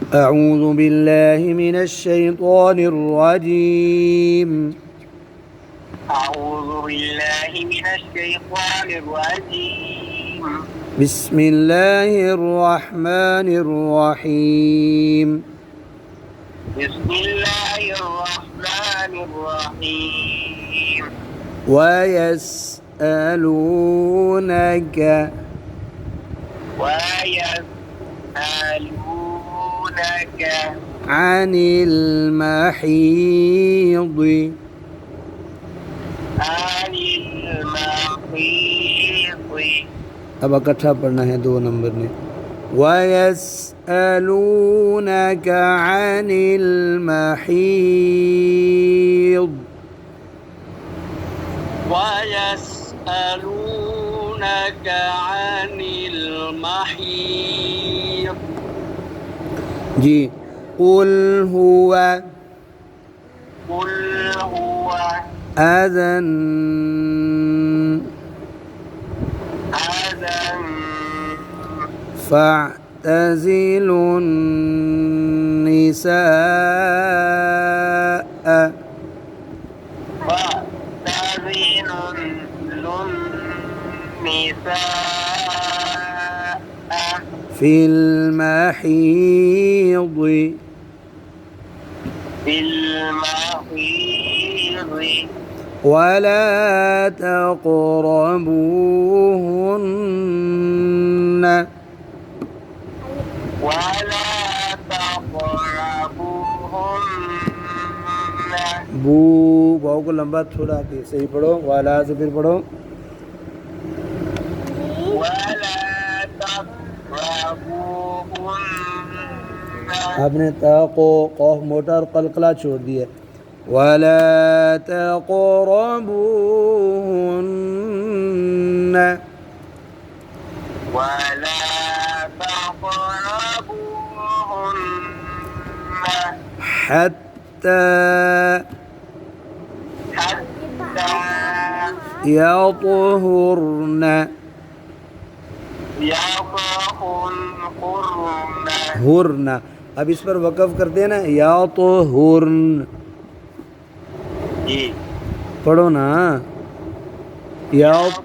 أعوذ بالله من الشيطان الرجيم. أعوذ بالله من الشيطان الرجيم. بسم الله الرحمن الرحيم. بسم الله الرحمن الرحيم. ويسألونك عن المحيض अब इकट्ठा पढ़ना है 2 नंबर ने। वयस्अलूनक अनिल महीद। ويسألونك عن المحيض जी। قل هو أذى فاعتزلوا النساء في المحيض ولا تقربوهن बू वाव को लंबा थोड़ा आगे सही पढ़ो। वाला से फिर पढ़ो। आपने ता को कौफ मोटा और कलकला छोड़ दिया। वला तक़रबूहुन्न حتى يطهرن हुरना। अब इस पर वक़फ़ कर देना या तो हुरन पढ़ो ना या तो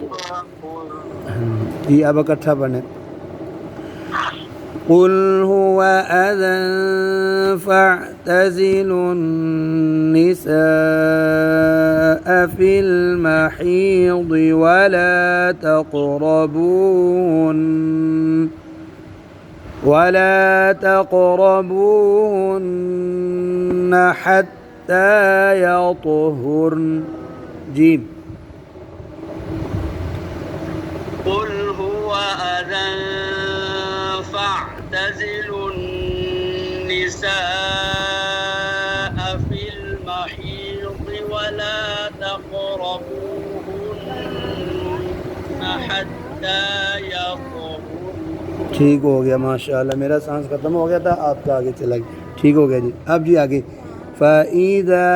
ये अब इकट्ठा पढ़ने। قل هو أذى فاعتزلوا النساء في المحيض ولا تقربوهن حتى يطهرن جيم। قل هو أذى فاعتزلوا النساء في المحيض ولا تقربوهن حتى يطهرن। ठीक हो गया माशाल्लाह। मेरा सांस ख़त्म हो गया था, आपका आगे चला गया। ठीक हो गया जी। अब जी आगे फ़इज़ा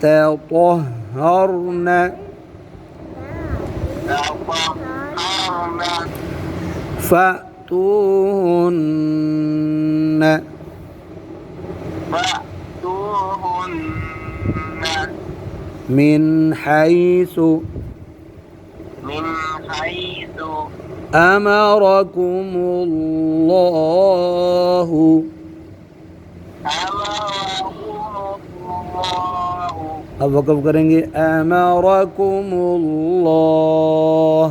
तطهرن فأتوهن من حيث أمركم الله अब वक़फ़ करेंगे अमरकुमुल्लाह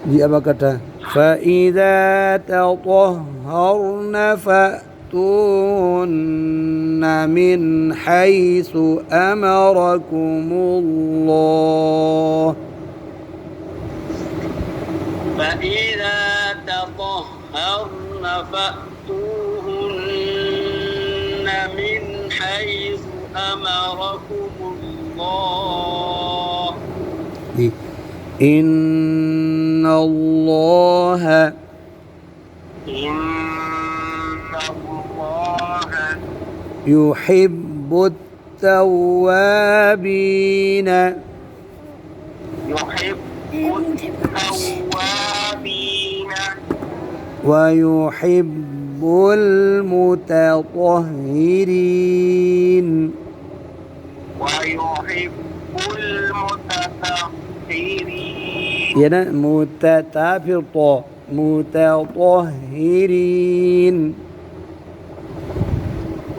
जी। अब इकट्ठा फ़इज़ा तطهرن فأتوهن من حيث أمركم الله فإذا تطهرن فأتوهن من حيث أمركم الله إن الله يحب التوابين يحب التوابين ويحب المتطهرين. ويحب المتطهرين. يا متتافق متطهرين.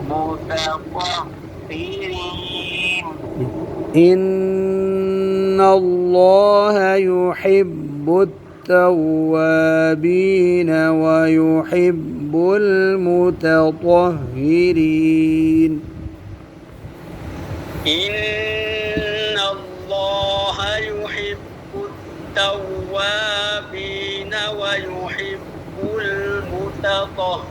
متطهرين. إن الله يحب التوابين ويحب المتطهرين. إن الله يحب التوابين ويحب المتطهرين.